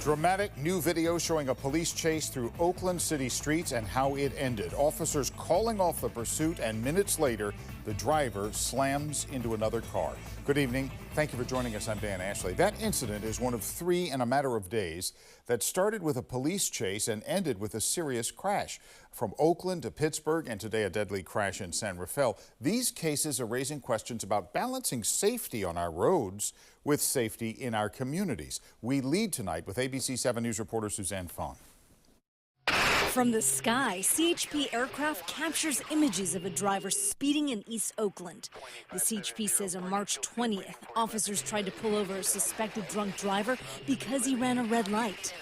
Dramatic new video showing a police chase through Oakland city streets and how it ended. Officers calling off the pursuit, and minutes later, the driver slams into another car. Good evening. Thank you for joining us. I'm Dan Ashley. That incident is one of three in a matter of days that started with a police chase and ended with a serious crash. From Oakland to Pittsburgh, and today a deadly crash in San Rafael. These cases are raising questions about balancing safety on our roads with safety in our communities. We lead tonight with ABC 7 News reporter Suzanne Phan. From the sky, CHP aircraft captures images of a driver speeding in East Oakland. The CHP says on March 20th, officers tried to pull over a suspected drunk driver because he ran a red light.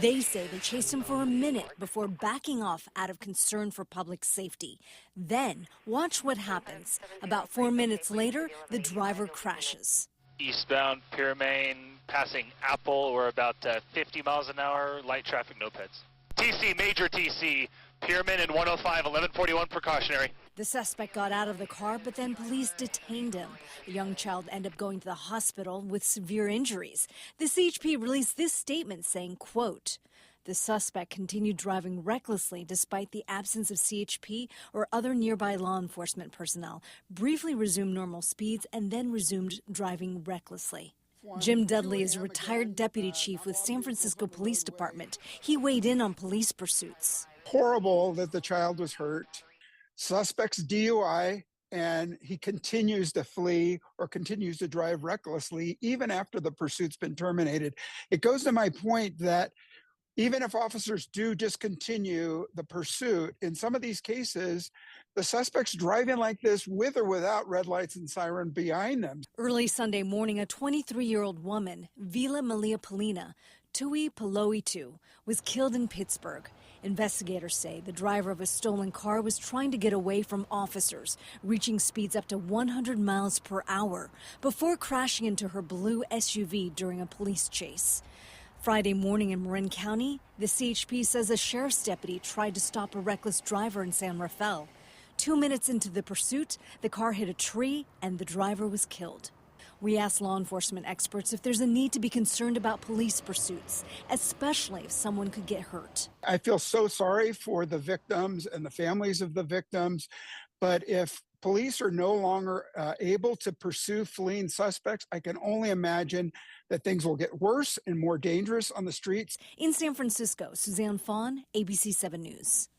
They say they chased him for a minute before backing off out of concern for public safety. Then, watch what happens. About 4 minutes later, the driver crashes. Eastbound Pyramid, passing Apple, we're about 50 miles an hour, light traffic, no pets. TC, major TC, Pyramid and 105, 1141 precautionary. The suspect got out of the car, but then police detained him. A young child ended up going to the hospital with severe injuries. The CHP released this statement saying, quote, "The suspect continued driving recklessly despite the absence of CHP or other nearby law enforcement personnel, briefly resumed normal speeds, and then resumed driving recklessly." Jim Dudley is a retired deputy chief with San Francisco Police Department. He weighed in on police pursuits. Horrible that the child was hurt. Suspect's DUI, and he continues to flee or continues to drive recklessly even after the pursuit's been terminated. It goes to my point that even if officers do discontinue the pursuit, in some of these cases, the suspect's driving like this with or without red lights and siren behind them. Early Sunday morning, a 23-year-old woman, Vila Malia Polina, Tui Paloitu, was killed in Pittsburgh. Investigators say the driver of a stolen car was trying to get away from officers, reaching speeds up to 100 miles per hour before crashing into her blue SUV during a police chase. Friday morning in Marin County, the CHP says a sheriff's deputy tried to stop a reckless driver in San Rafael. 2 minutes into the pursuit, the car hit a tree and the driver was killed. We asked law enforcement experts if there's a need to be concerned about police pursuits, especially if someone could get hurt. I feel so sorry for the victims and the families of the victims, but if police are no longer able to pursue fleeing suspects, I can only imagine that things will get worse and more dangerous on the streets. In San Francisco, Suzanne Phan, ABC 7 News.